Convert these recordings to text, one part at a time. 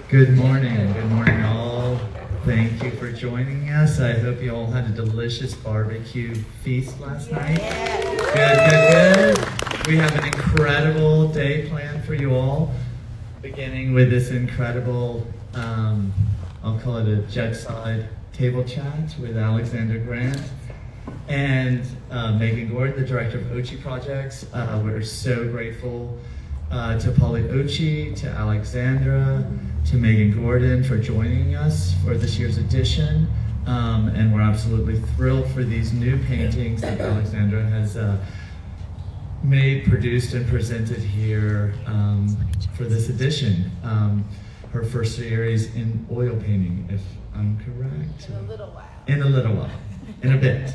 Good morning all. Thank you for joining us. I hope you all had a delicious barbecue feast last night. Good. We have an incredible day planned for you all, beginning with this incredible, I'll call it a Jetside table chat with Alexander Grant and Megan Gordon, the director of Ochi Projects. We're so grateful to Polly Ochi, to Alexandra, to Megan Gordon for joining us for this year's edition. And we're absolutely thrilled for these new paintings that Alexandra has made, produced, and presented here for this edition. Her first series in oil painting, if I'm correct. In a little while. In a little while. In a bit.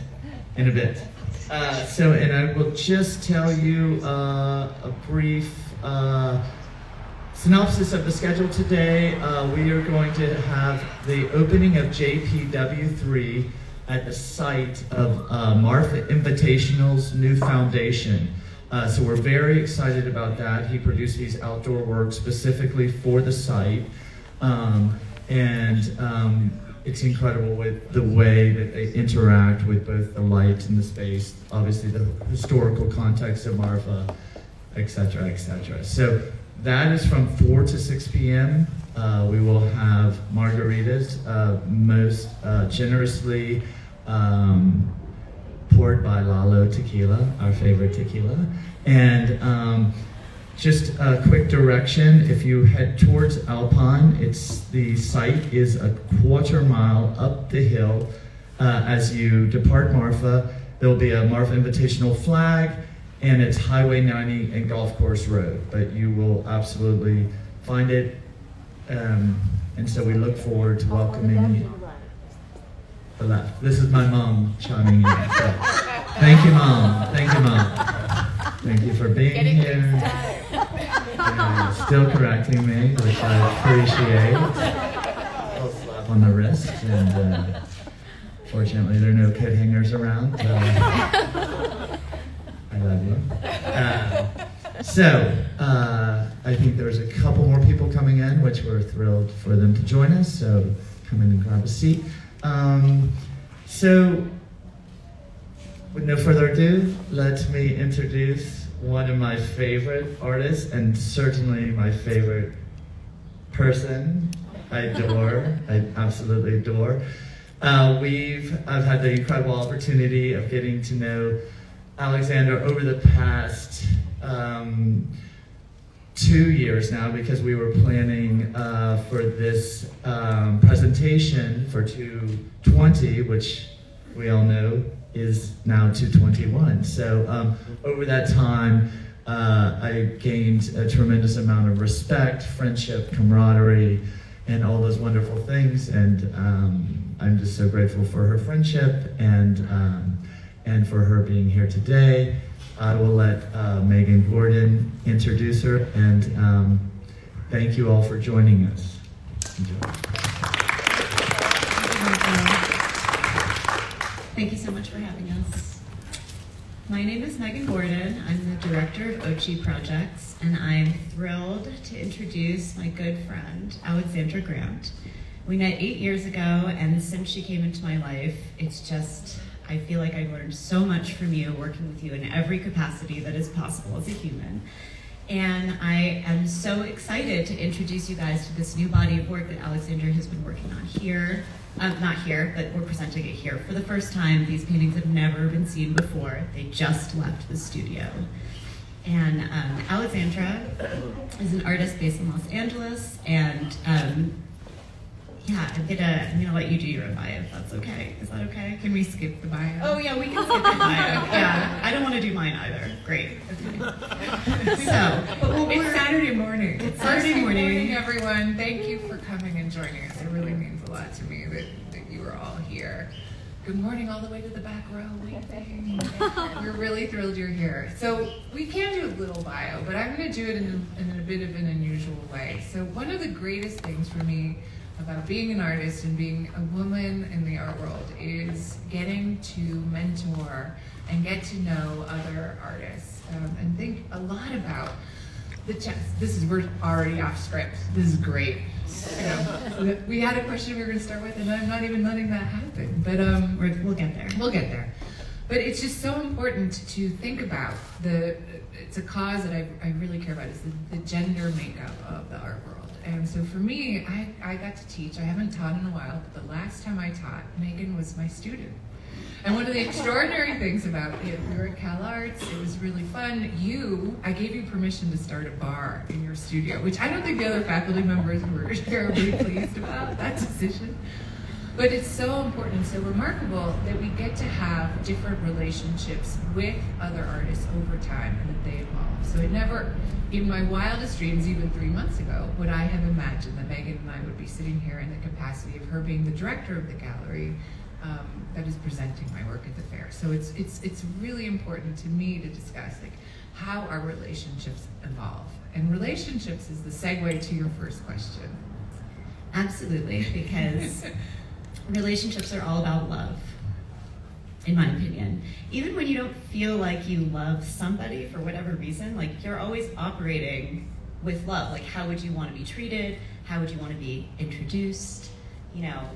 And I will just tell you a brief synopsis of the schedule today. We are going to have the opening of JPW3 at the site of Martha Invitational's new foundation. So we're very excited about that. He produced these outdoor works specifically for the site. It's incredible with the way that they interact with both the light and the space, obviously the historical context of Martha, etc., etc. So that is from 4 to 6 p.m. We will have margaritas, most generously poured by Lalo Tequila, our favorite tequila. And just a quick direction, if you head towards Alpine, the site is a quarter mile up the hill. As you depart Marfa, there will be a Marfa Invitational flag, and it's Highway 90 and Golf Course Road, but you will absolutely find it. And so we look forward to welcoming you. The left. This is my mom chiming in. So. Thank you, Mom. Thank you, Mom. Thank you for being here. Still correcting me, which I appreciate. I'll slap on the wrist, and fortunately there are no coat hangers around. I love you. I think there's a couple more people coming in, which we're thrilled for them to join us, so come in and grab a seat. With no further ado, let me introduce one of my favorite artists, and certainly my favorite person. I absolutely adore. I've had the incredible opportunity of getting to know Alexander over the past 2 years now, because we were planning for this presentation for 220, which we all know is now 221. So over that time, I gained a tremendous amount of respect, friendship, camaraderie, and all those wonderful things. And I'm just so grateful for her friendship and for her being here today. I will let Megan Gordon introduce her, and thank you all for joining us. Enjoy. Thank you so much for having us. My name is Megan Gordon. I'm the director of Ochi Projects, and I'm thrilled to introduce my good friend, Alexandra Grant. We met 8 years ago, and since she came into my life, I feel like I learned so much from you, working with you in every capacity that is possible as a human. And I am so excited to introduce you guys to this new body of work that Alexandra has been working on here. Not here, but we're presenting it here for the first time. These paintings have never been seen before. They just left the studio. And Alexandra is an artist based in Los Angeles, and yeah, I'm gonna let you do your own bio, if that's okay. Is that okay? Can we skip the bio? Oh yeah, we can skip the bio. Yeah, I don't want to do mine either. Great. Okay. But it's Saturday morning. It's Saturday morning, everyone. Thank you for coming and joining us. It really means a lot to me that you are all here. Good morning, all the way to the back row. We're really thrilled you're here. So we can do a little bio, but I'm going to do it in a bit of an unusual way. So one of the greatest things for me about being an artist and being a woman in the art world is getting to mentor and get to know other artists and think a lot about we're already off script. This is great. We had a question we were going to start with, and I'm not even letting that happen. But we'll get there. We'll get there. But it's just so important to think about it's a cause that I really care about, is the gender makeup of the art world. And so for me, I got to teach. I haven't taught in a while, but the last time I taught, Megan was my student. And one of the extraordinary things about it, we were at Cal Arts, it was really fun. I gave you permission to start a bar in your studio, which I don't think the other faculty members were terribly pleased about, that decision. But it's so important and so remarkable that we get to have different relationships with other artists over time and that they evolve. So it never, in my wildest dreams, even 3 months ago, would I have imagined that Megan and I would be sitting here in the capacity of her being the director of the gallery that is presenting my work at the fair. So it's really important to me to discuss how our relationships evolve. And relationships is the segue to your first question. Absolutely, because relationships are all about love, in my opinion. Even when you don't feel like you love somebody for whatever reason, you're always operating with love. How would you want to be treated? How would you want to be introduced?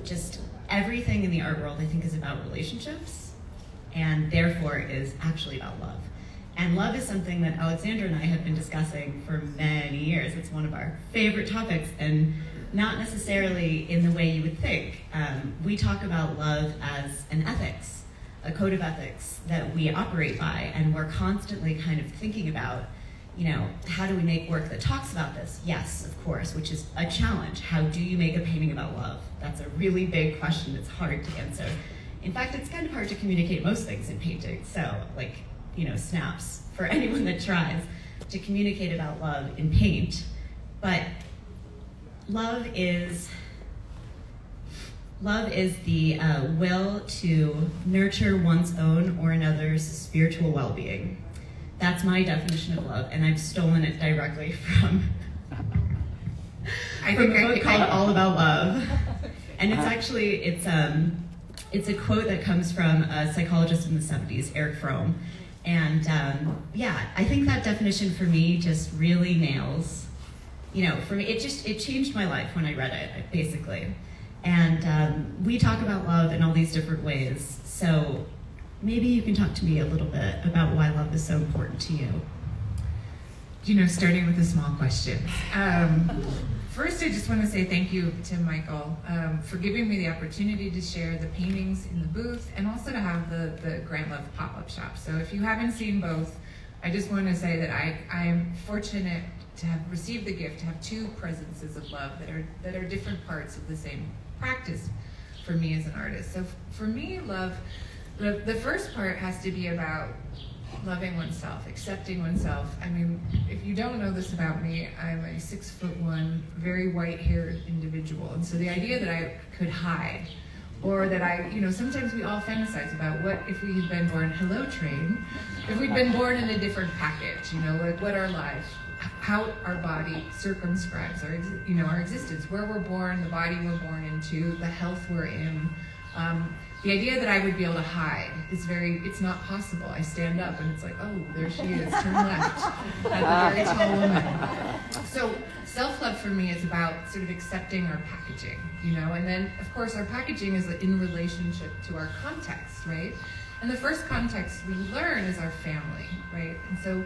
Just everything in the art world, I think, is about relationships, and therefore is actually about love. And love is something that Alexandra and I have been discussing for many years. It's one of our favorite topics, and not necessarily in the way you would think. We talk about love as an ethics, a code of ethics that we operate by, and we're constantly kind of thinking about, how do we make work that talks about this? Yes, of course, which is a challenge. How do you make a painting about love? That's a really big question. It's hard to answer. In fact, it's kind of hard to communicate most things in painting. So, snaps for anyone that tries to communicate about love in paint. But love is the will to nurture one's own or another's spiritual well-being. That's my definition of love, and I've stolen it directly from a book called All About Love. And it's actually, it's a quote that comes from a psychologist in the 70s, Eric Fromm. And I think that definition for me just really nails, for me, it changed my life when I read it, basically. And we talk about love in all these different ways. So maybe you can talk to me a little bit about why love is so important to you. Starting with a small question. First, I just want to say thank you to Michael for giving me the opportunity to share the paintings in the booth and also to have the Grant Love pop-up shop. So if you haven't seen both, I just want to say that I am fortunate to have received the gift to have two presences of love that are different parts of the same practice for me as an artist. So for me, love, the first part has to be about loving oneself, accepting oneself. I mean, if you don't know this about me, I'm a 6'1", very white-haired individual. And so the idea that I could hide, or that sometimes we all fantasize about what if we had been born, hello train, if we'd been born in a different package, what our life, how our body circumscribes our existence, where we're born, the body we're born into, the health we're in. The idea that I would be able to hide is it's not possible. I stand up and it's like, oh, there she is, turn left. That's a very tall woman. So self-love for me is about sort of accepting our packaging, and then of course our packaging is in relationship to our context, right? And the first context we learn is our family, right? And so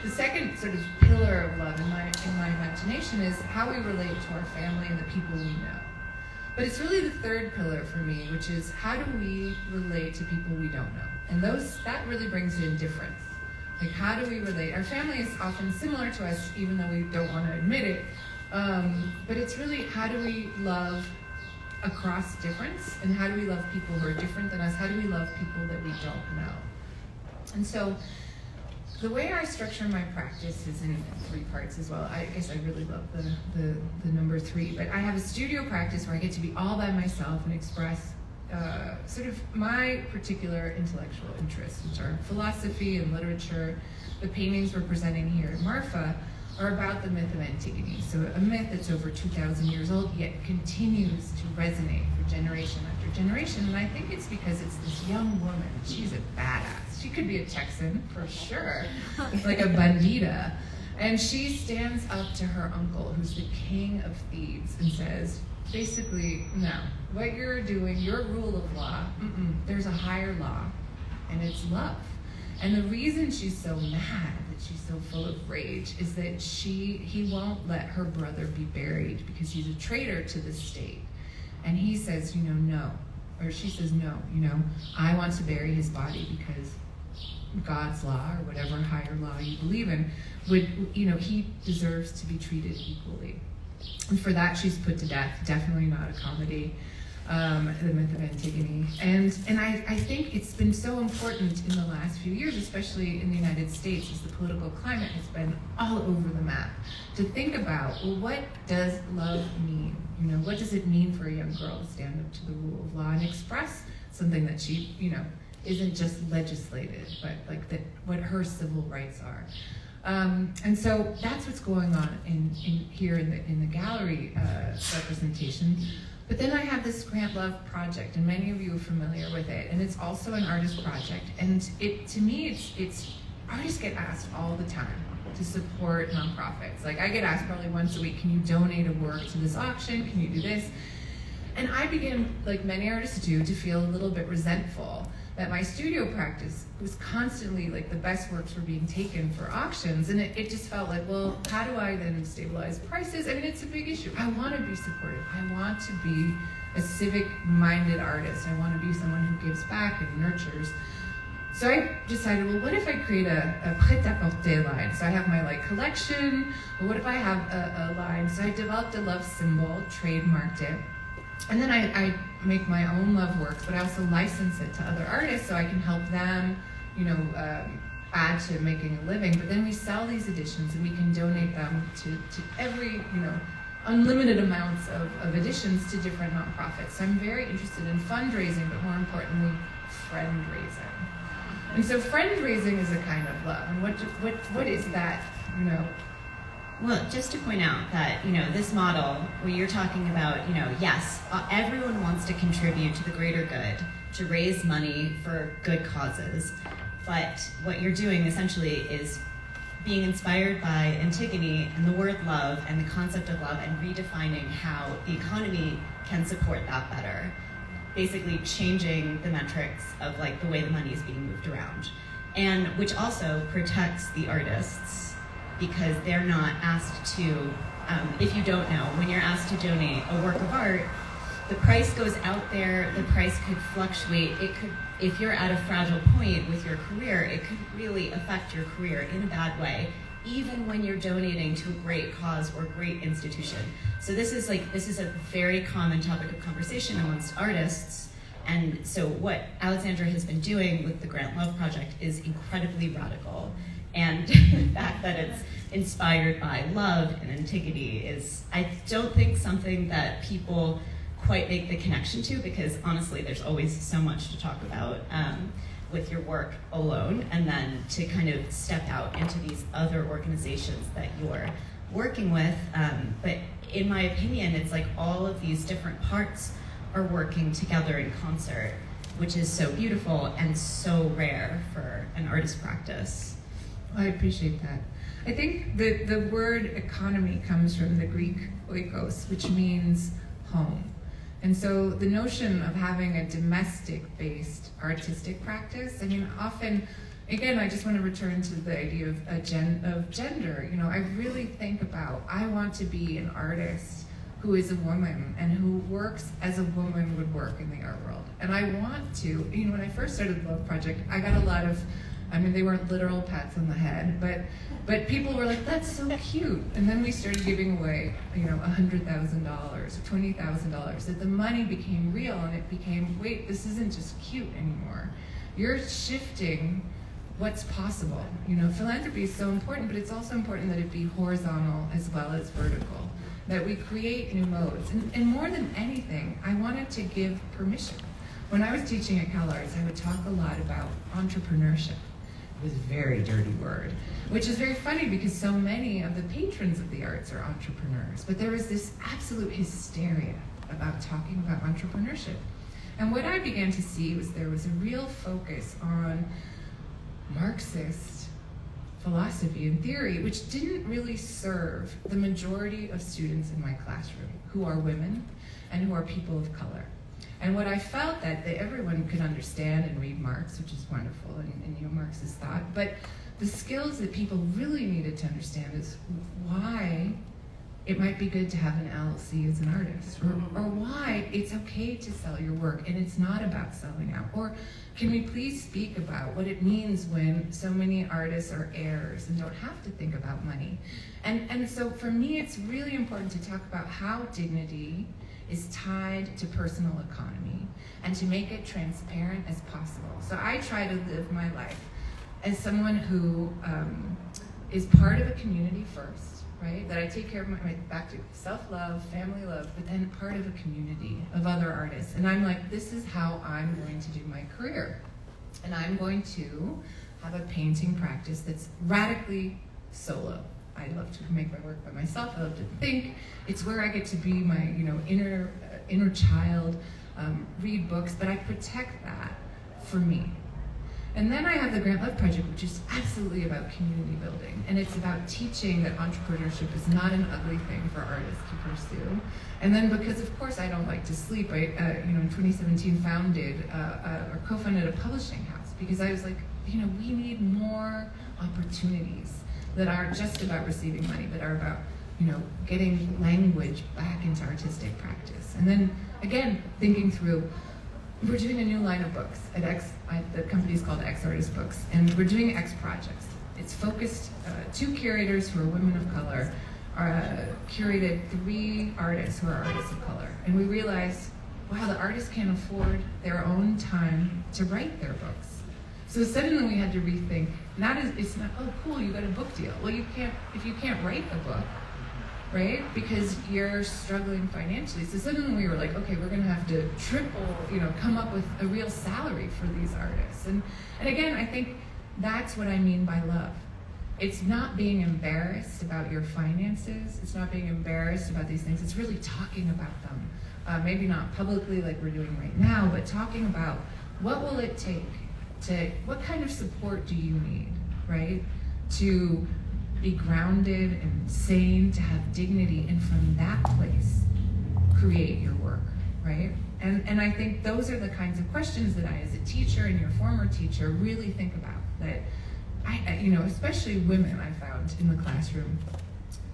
the second sort of pillar of love in my imagination is how we relate to our family and the people we know. But it's really the third pillar for me, which is how do we relate to people we don't know? And that really brings in difference. How do we relate? Our family is often similar to us, even though we don't want to admit it. But it's really how do we love across difference, and how do we love people who are different than us? How do we love people that we don't know? And so the way I structure my practice is in 3 parts as well. I guess I really love the number 3, but I have a studio practice where I get to be all by myself and express sort of my particular intellectual interests, which are philosophy and literature. The paintings we're presenting here at Marfa are about the myth of Antigone. So a myth that's over 2,000 years old, yet continues to resonate for generation after generation. And I think it's because it's this young woman. She's a badass. She could be a Texan, for sure, like a bandita. And she stands up to her uncle, who's the king of thieves, and says, basically, no, what you're doing, your rule of law, there's a higher law, and it's love. And the reason she's so mad, that she's so full of rage, is that he won't let her brother be buried because he's a traitor to the state. And he says, no. Or she says, no, I want to bury his body because God's law, or whatever higher law you believe in, he deserves to be treated equally. And for that, she's put to death. Definitely not a comedy, The Myth of Antigone. And I think it's been so important in the last few years, especially in the United States, as the political climate has been all over the map, to think about, well, what does love mean? What does it mean for a young girl to stand up to the rule of law and express something that she, isn't just legislated, but like what her civil rights are. And so that's what's going on here in the gallery representation. But then I have this Grant Love project, and many of you are familiar with it, and it's also an artist project. And to me, it's artists get asked all the time to support nonprofits. Like, I get asked probably once a week, can you donate a work to this auction? Can you do this? And I began, like many artists do, to feel a little bit resentful that my studio practice was constantly, like, the best works were being taken for auctions, and it just felt like, well, how do I then stabilize prices? I mean, it's a big issue. I want to be supportive. I want to be a civic-minded artist. I want to be someone who gives back and nurtures. So I decided, well, what if I create a prêt-à-porter line? So I have my collection, but what if I have a line? So I developed a love symbol, trademarked it, and then I make my own love works, but I also license it to other artists so I can help them, add to making a living. But then we sell these editions and we can donate them to every, unlimited amounts of editions to different nonprofits. So I'm very interested in fundraising, but more importantly, friend raising. And so friend raising is a kind of love. And what is that, Well, just to point out that, this model where you're talking about, yes, everyone wants to contribute to the greater good, to raise money for good causes. But what you're doing essentially is being inspired by Antigone and the word love and the concept of love, and redefining how the economy can support that better. Basically changing the metrics of the way the money is being moved around. And which also protects the artists, because they're not asked to, if you don't know, when you're asked to donate a work of art, the price goes out there, the price could fluctuate. It could, if you're at a fragile point with your career, it could really affect your career in a bad way, even when you're donating to a great cause or great institution. So this is a very common topic of conversation amongst artists. And so what Alexandra has been doing with the Grant Love Project is incredibly radical. And the fact that it's inspired by love and Antigone is, I don't think, something that people quite make the connection to, because honestly, there's always so much to talk about with your work alone, and then to kind of step out into these other organizations that you're working with. But in my opinion, it's like all of these different parts are working together in concert, which is so beautiful and so rare for an artist practice. I appreciate that. I think the word economy comes from the Greek oikos, which means home. And so the notion of having a domestic-based artistic practice, I mean, often, again, I just want to return to the idea of gender. I really think about, I want to be an artist who is a woman and who works as a woman would work in the art world. And I want to, when I first started the Love Project, I got a lot of, they weren't literal pats on the head, but people were like, that's so cute. And then we started giving away, $100,000 or $20,000, that the money became real, and it became, wait, this isn't just cute anymore. You're shifting what's possible. Philanthropy is so important, but it's also important that it be horizontal as well as vertical, that we create new modes. And more than anything, I wanted to give permission. When I was teaching at CalArts, I would talk a lot about entrepreneurship. It was a very dirty word, which is very funny because so many of the patrons of the arts are entrepreneurs. But there was this absolute hysteria about talking about entrepreneurship. And what I began to see was there was a real focus on Marxist philosophy and theory, which didn't really serve the majority of students in my classroom, who are women and who are people of color. And what I felt that everyone could understand and read Marx, which is wonderful, and you know, Marx's thought, but the skills that people really needed to understand is why it might be good to have an LLC as an artist, or why it's okay to sell your work and it's not about selling out. Or can we please speak about what it means when so many artists are heirs and don't have to think about money? And so for me, it's really important to talk about how dignity is tied to personal autonomy and to make it transparent as possible. So I try to live my life as someone who is part of a community first, right? That I take care of my back to self-love, family love, but then part of a community of other artists. And I'm like, this is how I'm going to do my career. And I'm going to have a painting practice that's radically solo. I love to make my work by myself. I love to think. It's where I get to be my, you know, inner child, read books, but I protect that for me. And then I have the Grant Love Project, which is absolutely about community building. And it's about teaching that entrepreneurship is not an ugly thing for artists to pursue. And then because, of course, I don't like to sleep, I, you know, in 2017 co-funded a publishing house, because I was like, you know, we need more opportunities that aren't just about receiving money, but are about, you know, getting language back into artistic practice. And then, again, thinking through, we're doing a new line of books at the company's called X Artist Books, and we're doing X projects. It's focused, 2 curators who are women of color curated 3 artists who are artists of color. And we realized, wow, the artists can't afford their own time to write their books. So suddenly we had to rethink, it's not, oh cool, you got a book deal. Well, you can't, if you can't write a book, right? Because you're struggling financially. So suddenly we were like, okay, we're gonna have to triple, you know, come up with a real salary for these artists. And again, I think that's what I mean by love. It's not being embarrassed about your finances. It's not being embarrassed about these things. It's really talking about them. Maybe not publicly like we're doing right now, but talking about what will it take to, what kind of support do you need, right? To be grounded and sane, to have dignity, and from that place, create your work, right? And I think those are the kinds of questions that I, as a teacher and your former teacher, really think about. That you know, especially women, I found in the classroom,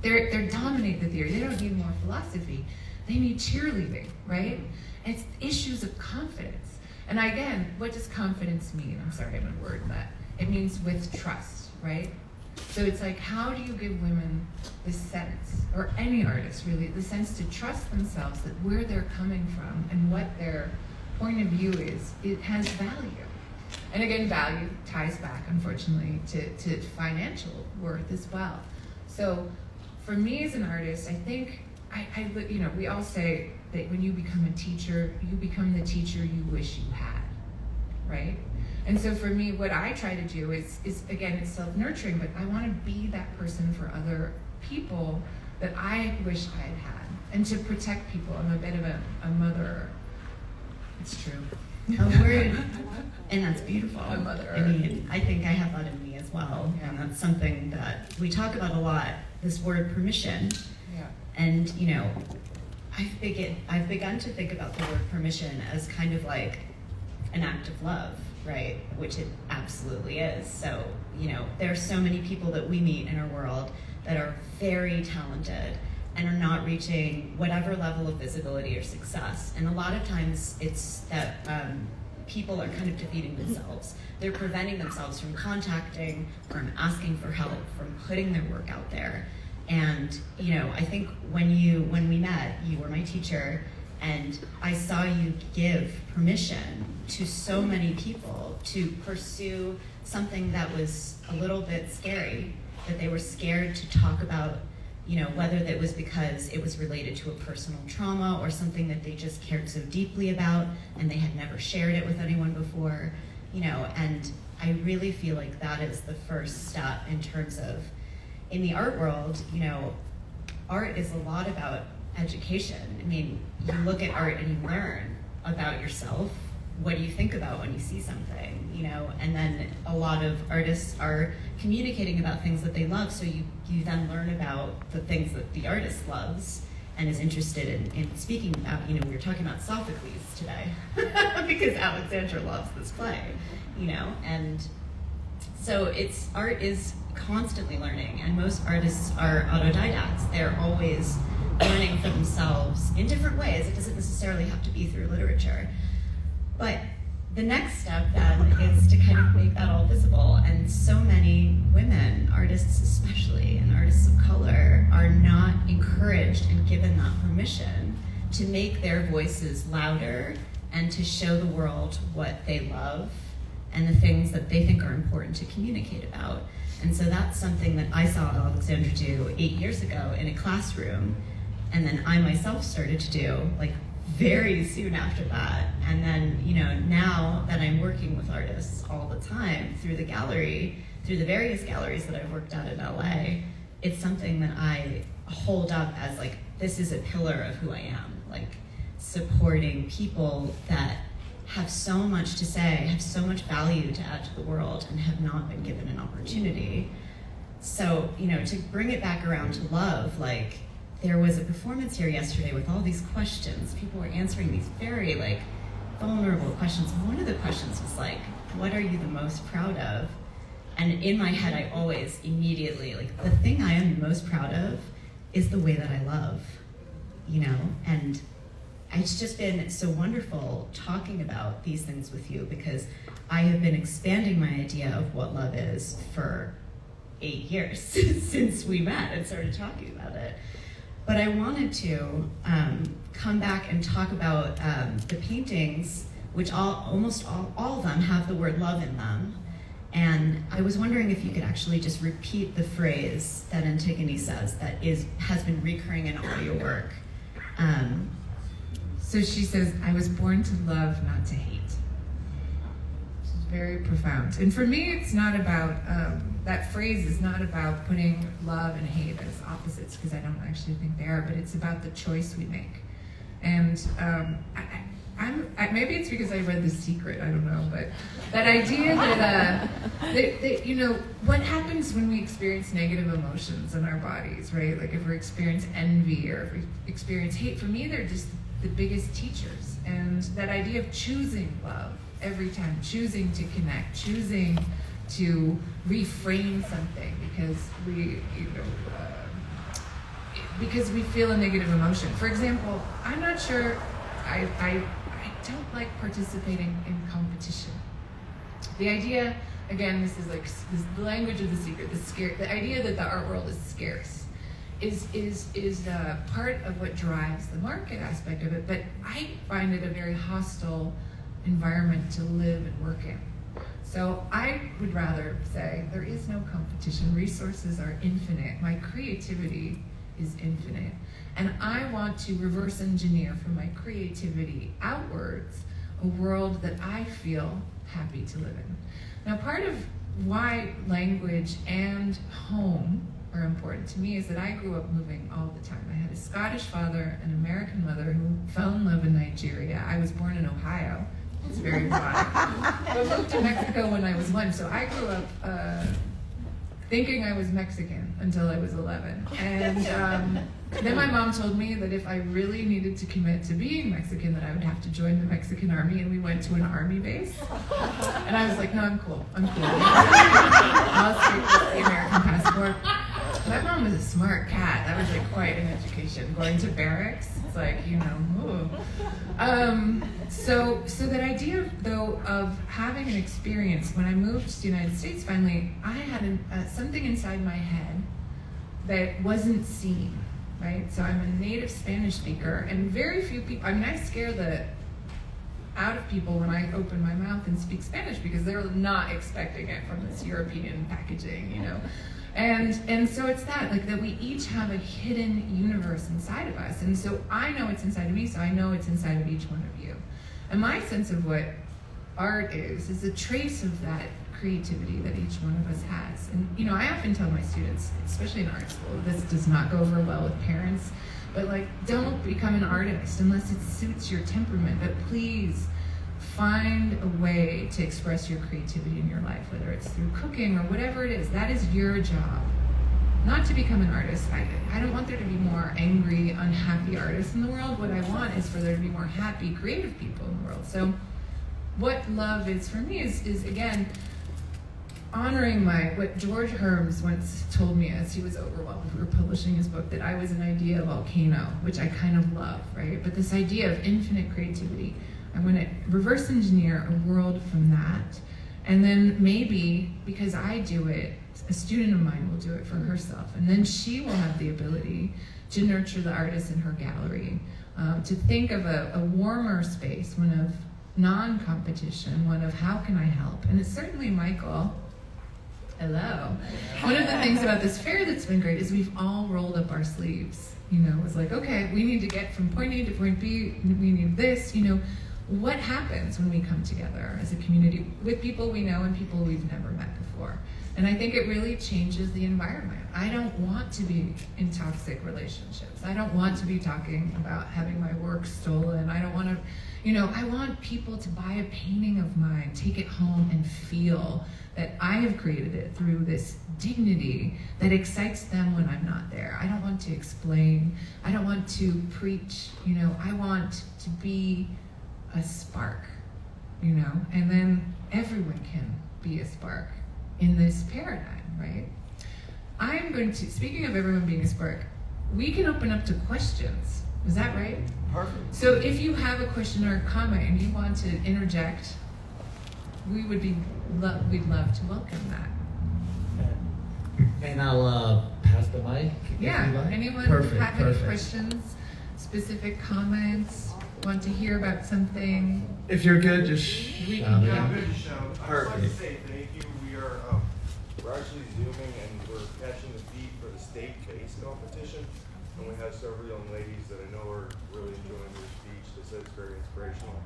they dominate the theory. They don't need more philosophy. They need cheerleading, right? It's issues of confidence. And again, what does confidence mean? I'm sorry, I'm gonna word that. It means with trust, right? So it's like, how do you give women the sense, or any artist really, the sense to trust themselves that where they're coming from and what their point of view is, it has value. And again, value ties back, unfortunately, to financial worth as well. So for me as an artist, I think, you know, we all say that when you become a teacher, you become the teacher you wish you had, right? And so for me, what I try to do is again, it's self-nurturing, but I want to be that person for other people that I wish I had had, and to protect people. I'm a bit of a mother. It's true. A word, and that's beautiful. A mother. I mean, I think I have that in me as well, and that's something that we talk about a lot, this word permission. Yeah. And, you know, I've begun to think about the word permission as kind of like an act of love, right? Which it absolutely is. So, you know, there are so many people that we meet in our world that are very talented and are not reaching whatever level of visibility or success. And a lot of times it's that people are kind of defeating themselves. They're preventing themselves from contacting, from asking for help, from putting their work out there. And, you know, I think when we met, you were my teacher, and I saw you give permission to so many people to pursue something that was a little bit scary, that they were scared to talk about, you know, whether that was because it was related to a personal trauma or something that they just cared so deeply about and they had never shared it with anyone before, you know, and I really feel like that is the first step in terms of, in the art world, you know, art is a lot about education. I mean, you look at art and you learn about yourself. What do you think about when you see something? you know, and then a lot of artists are communicating about things that they love, so you then learn about the things that the artist loves and is interested in speaking about. You know, we were talking about Sophocles today because Alexandra loves this play, you know, and so art is constantly learning, and most artists are autodidacts. They're always learning for themselves in different ways. It doesn't necessarily have to be through literature. But the next step then is to kind of make that all visible, and so many women, artists especially, and artists of color, are not encouraged and given that permission to make their voices louder and to show the world what they love and the things that they think are important to communicate about. And so that's something that I saw Alexandra do 8 years ago in a classroom, and then I myself started to do like very soon after that. And then, you know, now that I'm working with artists all the time through the gallery, through the various galleries that I've worked at in LA, it's something that I hold up as like, this is a pillar of who I am, like supporting people that have so much to say, have so much value to add to the world, and have not been given an opportunity. So, you know, to bring it back around to love, like, there was a performance here yesterday with all these questions. People were answering these very, like, vulnerable questions. One of the questions was like, what are you the most proud of? And in my head, I always immediately, like, the thing I am most proud of is the way that I love, you know? And it's just been so wonderful talking about these things with you, because I have been expanding my idea of what love is for 8 years since we met and started talking about it. But I wanted to come back and talk about the paintings, which almost all of them have the word love in them. And I was wondering if you could actually just repeat the phrase that Antigone says that has been recurring in all your work. So she says, I was born to love, not to hate. Which is very profound. And for me, it's not about, that phrase is not about putting love and hate as opposites, because I don't actually think they are, but it's about the choice we make. And maybe it's because I read The Secret, I don't know, but that idea that you know, what happens when we experience negative emotions in our bodies, right? Like if we experience envy or if we experience hate, for me, they're just the biggest teachers. And that idea of choosing love every time, choosing to connect, choosing to reframe something because we, you know, because we feel a negative emotion. For example, I'm not sure, I don't like participating in competition. The idea, again, this is like this, the language of The Secret, the idea that the art world is scarce is part of what drives the market aspect of it, but I find it a very hostile environment to live and work in. So I would rather say there is no competition. Resources are infinite. My creativity is infinite. And I want to reverse engineer from my creativity outwards a world that I feel happy to live in. Now, part of why language and home are important to me is that I grew up moving all the time. I had a Scottish father, an American mother who fell in love in Nigeria. I was born in Ohio. It's very erotic. I moved to Mexico when I was 1, so I grew up thinking I was Mexican until I was 11. And then my mom told me that if I really needed to commit to being Mexican, that I would have to join the Mexican army, and we went to an army base. And I was like, no, I'm cool. I'll stick with the American passport. My mom was a smart cat. That was like quite an education. Going to barracks, it's like, you know, so that idea, though, of having an experience, when I moved to the United States, finally, I had something inside my head that wasn't seen, right? So I'm a native Spanish speaker, and very few people, I mean, I scare the out of people when I open my mouth and speak Spanish because they're not expecting it from this European packaging, you know? And so it's that, like, that we each have a hidden universe inside of us. And so I know it's inside of me, so I know it's inside of each one of you. And my sense of what art is a trace of that creativity that each one of us has. And, you know, I often tell my students, especially in art school, this does not go over well with parents, but like, don't become an artist unless it suits your temperament, but please find a way to express your creativity in your life, whether it's through cooking or whatever it is. That is your job. Not to become an artist. I don't want there to be more angry, unhappy artists in the world. What I want is for there to be more happy, creative people in the world. So what love is for me is again, honoring what George Herms once told me as he was overwhelmed. We were publishing his book, that I was an idea volcano, which I kind of love, right? But this idea of infinite creativity, I want to reverse engineer a world from that. And then maybe, because I do it, a student of mine will do it for herself. And then she will have the ability to nurture the artists in her gallery, to think of a warmer space, one of non-competition, one of how can I help? And it's certainly Michael. Hello. One of the things about this fair that's been great is we've all rolled up our sleeves. You know, it's like, okay, we need to get from point A to point B, we need this, you know. What happens when we come together as a community with people we know and people we've never met before? And I think it really changes the environment. I don't want to be in toxic relationships. I don't want to be talking about having my work stolen. I don't want to, you know, I want people to buy a painting of mine, take it home and feel that I have created it through this dignity that excites them when I'm not there. I don't want to explain. I don't want to preach, you know, I want to be a spark, you know, and then everyone can be a spark in this paradigm, right? I'm going to, speaking of everyone being a spark, we can open up to questions. Is that right? Perfect. So if you have a question or a comment and you want to interject, we'd love to welcome that. And I'll pass the mic. Yeah, if you like. anyone Perfect, have any perfect. questions, specific comments, want to hear about something? If you're good, just We shout can it go. out. Good to show. I'd just like to Perfect. say thank you. We're actually zooming and we're catching the feed for the state-based competition. And we have several young ladies that I know are really enjoying your speech. They said it's very inspirational.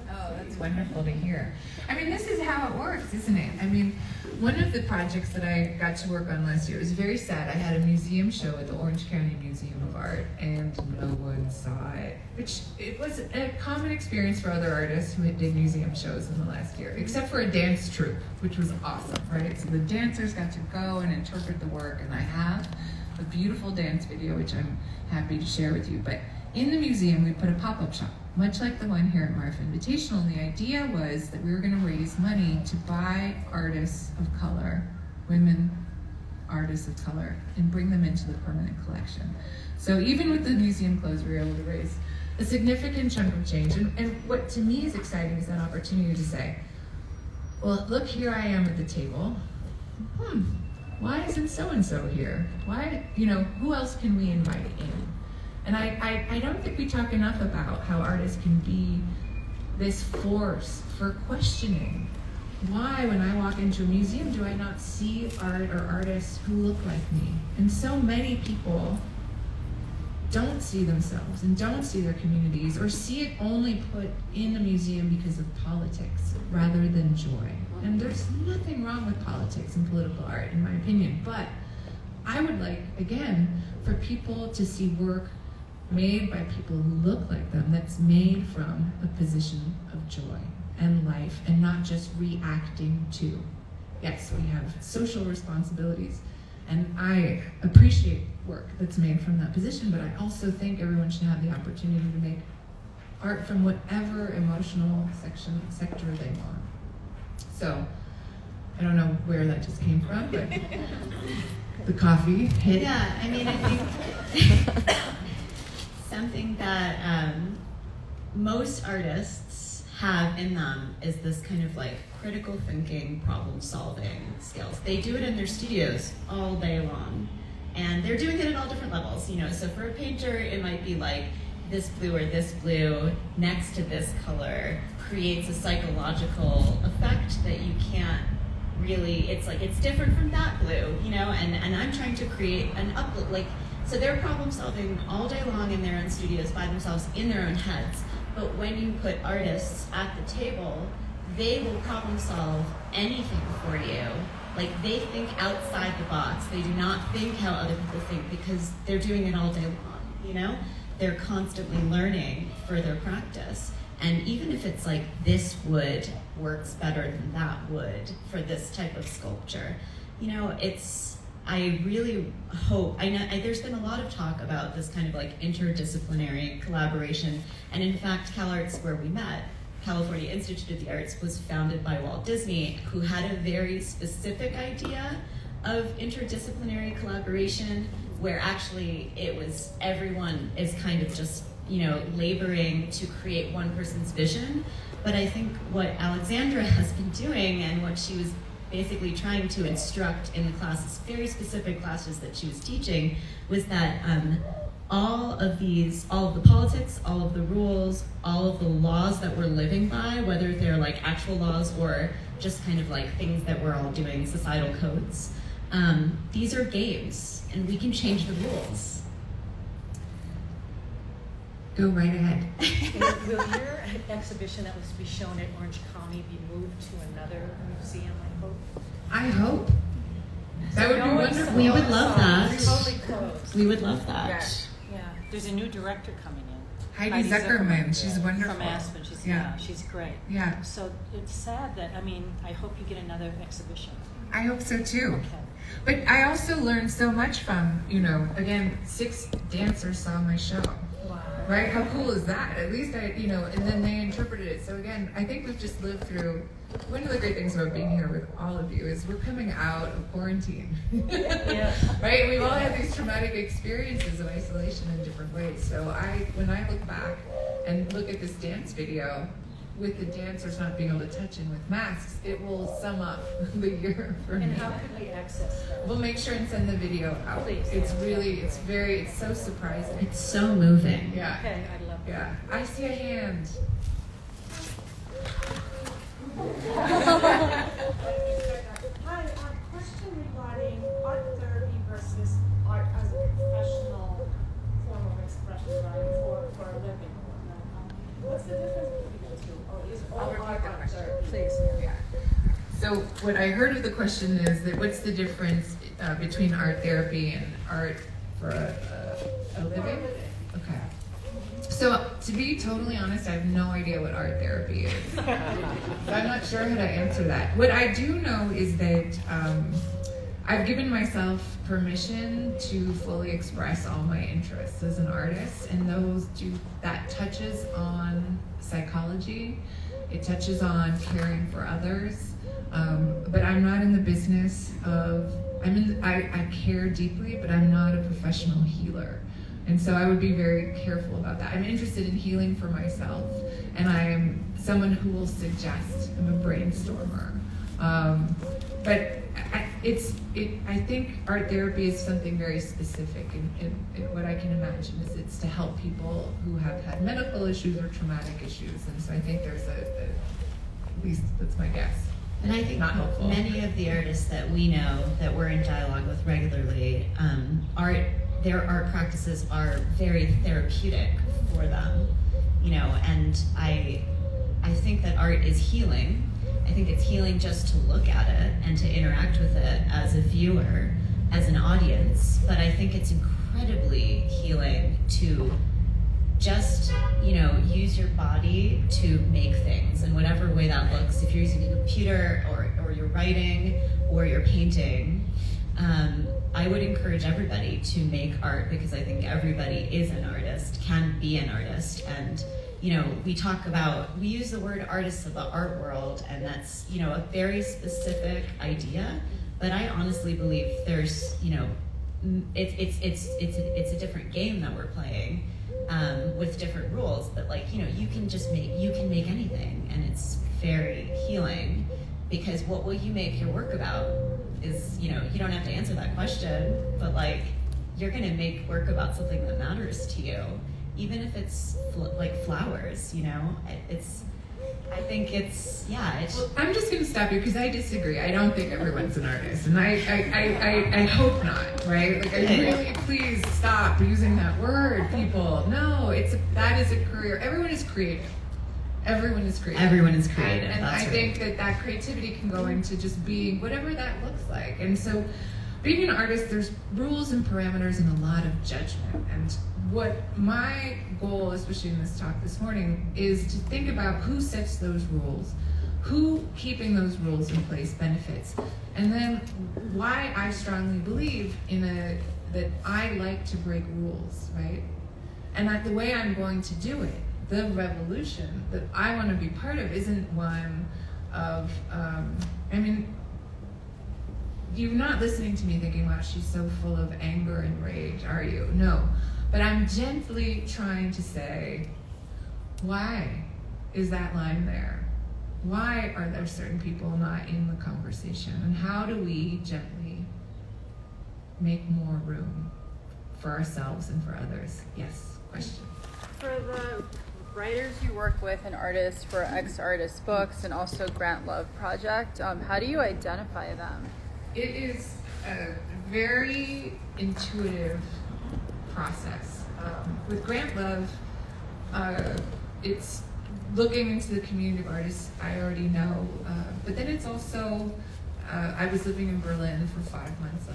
Oh, that's wonderful to hear. I mean, this is how it works, isn't it? I mean, one of the projects that I got to work on last year, it was very sad. I had a museum show at the Orange County Museum of Art, and no one saw it, which it was a common experience for other artists who did museum shows in the last year, except for a dance troupe, which was awesome, right? So the dancers got to go and interpret the work, and I have a beautiful dance video, which I'm happy to share with you. But in the museum, we put a pop-up shop, much like the one here at Marfa Invitational, and the idea was that we were going to raise money to buy artists of color, women artists of color, and bring them into the permanent collection. So even with the museum closed, we were able to raise a significant chunk of change. And what to me is exciting is that opportunity to say, well, look, here I am at the table. Why isn't so-and-so here? Why, you know, who else can we invite in? And I don't think we talk enough about how artists can be this force for questioning. Why, when I walk into a museum, do I not see art or artists who look like me? And so many people don't see themselves and don't see their communities, or see it only put in a museum because of politics rather than joy. And there's nothing wrong with politics and political art, in my opinion, but I would like, again, for people to see work made by people who look like them, that's made from a position of joy and life, and not just reacting to. Yes, we have social responsibilities, and I appreciate work that's made from that position, but I also think everyone should have the opportunity to make art from whatever emotional sector they want. So, I don't know where that just came from, but the coffee hit. Yeah, I mean, I think something that most artists have in them is this kind of like critical thinking, problem solving skills. They do it in their studios all day long, and they're doing it at all different levels, you know. So for a painter, it might be like this blue or this blue next to this color creates a psychological effect that you can't really, it's like, it's different from that blue, you know, and I'm trying to create an uplift, like, so they're problem solving all day long in their own studios by themselves in their own heads. But when you put artists at the table, they will problem solve anything for you. Like, they think outside the box. They do not think how other people think because they're doing it all day long, you know? They're constantly learning for their practice. And even if it's like this wood works better than that wood for this type of sculpture, you know, I really hope, I know there's been a lot of talk about this kind of like interdisciplinary collaboration, and in fact, CalArts, where we met, California Institute of the Arts, was founded by Walt Disney, who had a very specific idea of interdisciplinary collaboration, where actually it was everyone is kind of just, you know, laboring to create one person's vision. But I think what Alexandra has been doing, and what she was basically trying to instruct in the classes, very specific classes that she was teaching, was that all of the politics, all of the rules, all of the laws that we're living by, whether they're like actual laws or just kind of like things that we're all doing, societal codes, these are games, and we can change the rules. Go right ahead. Will your exhibition that was to be shown at Orange County be moved to another museum, I hope? I hope. That would be wonderful. We would love that. It's totally closed. We would love that. Yeah. There's a new director coming in. Heidi Zuckerman. She's wonderful. From Aspen. She's great. Yeah. So it's sad that, I hope you get another exhibition. I hope so too. Okay. But I also learned so much from, again, 6 dancers saw my show. Wow. Right? How cool is that? At least and then they interpreted it. So again, I think we've just lived through, one of the great things about being here with all of you is we're coming out of quarantine. Yeah. Right? And we've all had these traumatic experiences of isolation in different ways. So when I look back and look at this dance video, with the dancers not being able to touch in with masks, it will sum up the year for me. And how can we access that? We'll make sure and send the video out. Please. It's so surprising. It's so moving. Yeah. Okay, I love that. Yeah. I see a hand. Hi, question regarding art therapy versus art as a professional form of expression, right, for a living. What's the difference between the two? Or is all art therapy? Please. Yeah. So what I heard of the question is that what's the difference between art therapy and art for a living? Okay. So to be totally honest, I have no idea what art therapy is. So I'm not sure how to answer that. What I do know is that I've given myself permission to fully express all my interests as an artist, and that touches on psychology, it touches on caring for others, but I'm not in the business of, I care deeply, but I'm not a professional healer. And so I would be very careful about that. I'm interested in healing for myself, and I am someone who will suggest. I'm a brainstormer. But I think art therapy is something very specific, and what I can imagine is it's to help people who have had medical issues or traumatic issues, and so I think there's at least that's my guess. And I think Not helpful. Many of the artists that we know that we're in dialogue with regularly, their art practices are very therapeutic for them, and I think that art is healing. I think it's healing just to look at it and to interact with it as a viewer, as an audience, but I think it's incredibly healing to just, use your body to make things in whatever way that looks. If you're using a computer or you're writing or you're painting, I would encourage everybody to make art, because I think everybody is an artist, can be an artist, and we use the word artists of the art world, and that's, a very specific idea, but I honestly believe there's, it's a different game that we're playing, with different rules, but you can make anything, and it's very healing, because what will you make your work about is, you don't have to answer that question, but you're gonna make work about something that matters to you, even if it's like flowers, I think it's. Well, I'm just going to stop you because I disagree. I don't think everyone's an artist, and I hope not, right? Please stop using that word, people. No, that is a career. Everyone is creative. Everyone is creative. Everyone is creative. And that's I right. think that creativity can go into just being whatever that looks like. And so being an artist, there's rules and parameters and a lot of judgment. And what my goal, especially in this talk this morning, is to think about who sets those rules, who keeping those rules in place benefits, and then why I strongly believe that I like to break rules, right? And that the way I'm going to do it, the revolution that I want to be part of, isn't one of, you're not listening to me thinking, wow, she's so full of anger and rage, are you? No. But I'm gently trying to say, why is that line there? Why are there certain people not in the conversation? And how do we gently make more room for ourselves and for others? Yes, question. For the writers you work with and artists for ex-artist books and also Grant Love Project, how do you identify them? It is a very intuitive process. With Grant Love, it's looking into the community of artists I already know, but then it's also, I was living in Berlin for 5 months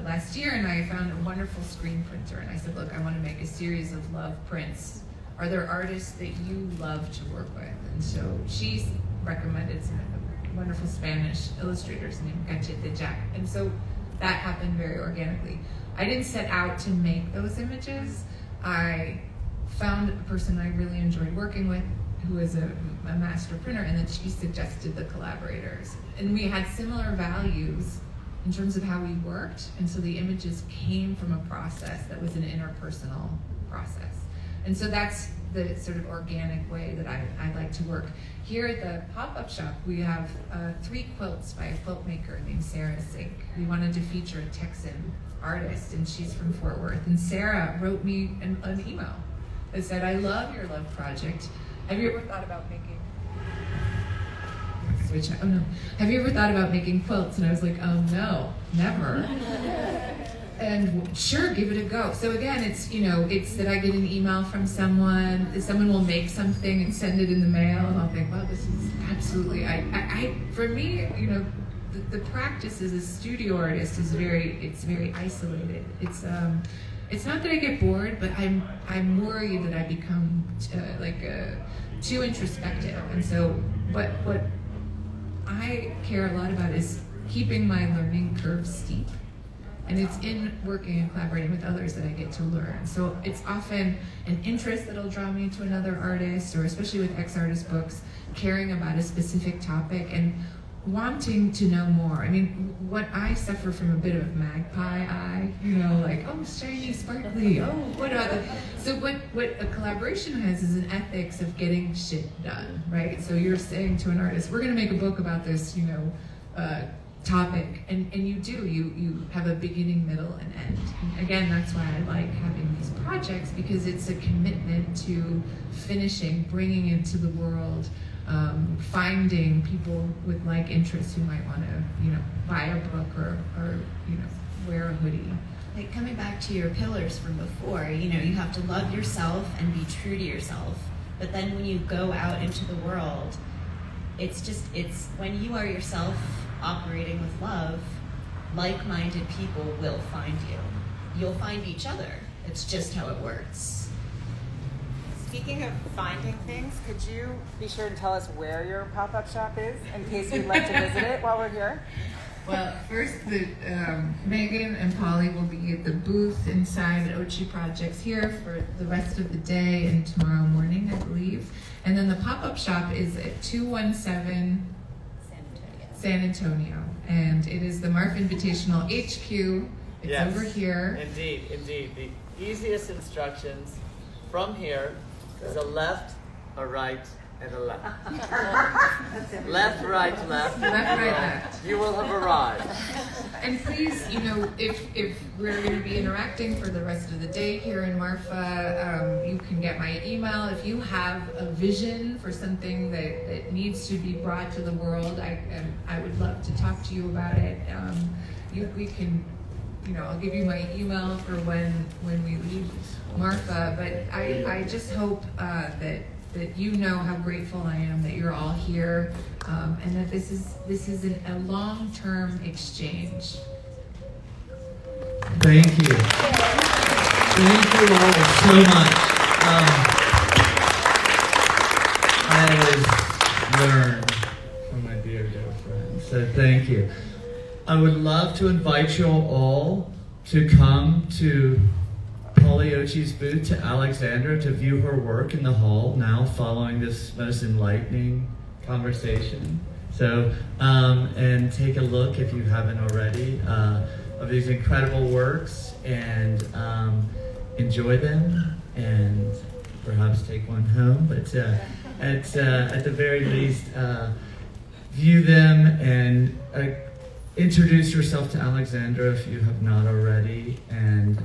last year, and I found a wonderful screen printer, and I said, look, I want to make a series of love prints. Are there artists that you love to work with? And so she recommended some wonderful Spanish illustrators named Gache de Jack. And so that happened very organically. I didn't set out to make those images. I found a person I really enjoyed working with who is a master printer, and then she suggested the collaborators. And we had similar values in terms of how we worked, and so the images came from a process that was an interpersonal process. And so that's the sort of organic way that I like to work. Here at the pop-up shop, we have 3 quilts by a quilt maker named Sarah Sink. We wanted to feature a Texan artist, and she's from Fort Worth. And Sarah wrote me an email that said, I love your love project. Have you ever thought about making, have you ever thought about making quilts? And I was like, oh no, never. And sure, give it a go. So again, it's that I get an email from someone will make something and send it in the mail, and I'll think, wow, this is absolutely, for me, the practice as a studio artist is very isolated. It's not that I get bored, but I'm worried that I become too introspective. And so, what I care a lot about is keeping my learning curve steep. And it's in working and collaborating with others that I get to learn. So it's often an interest that'll draw me to another artist, or especially with ex-artist books, caring about a specific topic and wanting to know more. I mean, what I suffer from a bit of magpie eye, oh, shiny, sparkly, oh, what other. So what a collaboration has is an ethics of getting shit done, right? So you're saying to an artist, we're gonna make a book about this, topic, and you have a beginning, middle, and end. And again, that's why I like having these projects, because it's a commitment to finishing, bringing into the world, finding people with like interests who might want to, buy a book or wear a hoodie. Like coming back to your pillars from before, you have to love yourself and be true to yourself. But then when you go out into the world, it's when you are yourself operating with love, like-minded people will find you. You'll find each other. It's just how it works. Speaking of finding things, could you be sure to tell us where your pop-up shop is in case we'd like to visit it while we're here? Well, first, Megan and Polly will be at the booth inside Ochi Projects here for the rest of the day and tomorrow morning, I believe. And then the pop-up shop is at 217 San Antonio, and it is the Marf Invitational HQ. It's over here. Indeed. The easiest instructions from here is a left, a right, and a left. Left, right, left. Left, right, left. You will have arrived. And please, if we're going to be interacting for the rest of the day here in Marfa, you can get my email. If you have a vision for something that needs to be brought to the world, I would love to talk to you about it. We can, I'll give you my email for when we leave Marfa. But I just hope that you know how grateful I am that you're all here, and that this is a long-term exchange. Thank you. Thank you all so much. I always learn from my dear friends, so thank you. I would love to invite you all to come to Polly Ochi's booth, to Alexandra, to view her work in the hall now following this most enlightening conversation. So, and take a look if you haven't already of these incredible works, and enjoy them, and perhaps take one home. But at the very least, view them and introduce yourself to Alexandra if you have not already. And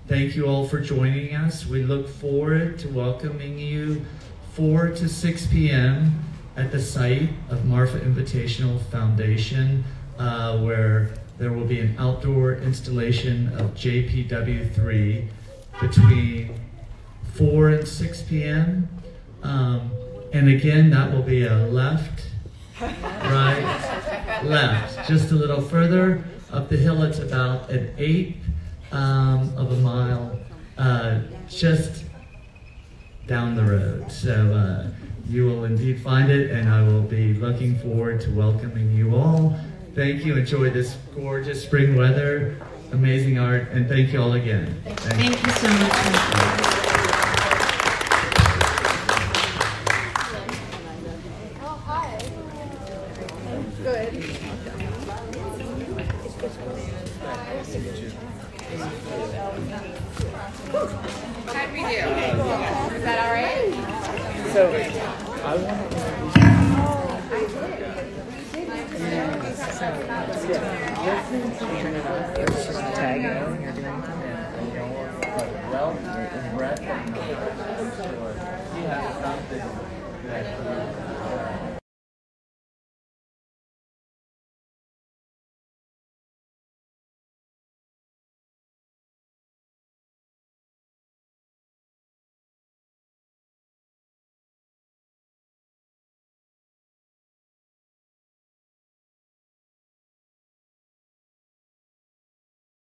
thank you all for joining us. We look forward to welcoming you 4 to 6 p.m. at the site of Marfa Invitational Foundation, where there will be an outdoor installation of JPW3 between 4 and 6 p.m. And again, that will be a left, right, left. Just a little further up the hill, it's about an eighth of a mile, just down the road. So you will indeed find it, and I will be looking forward to welcoming you all. Thank you. Enjoy this gorgeous spring weather, amazing art, and thank you all again. Thank you so much. Oh, hi. Good. How'd we do? Is that all right? So, I want to tag it when you're doing wealth and breadth and you have something that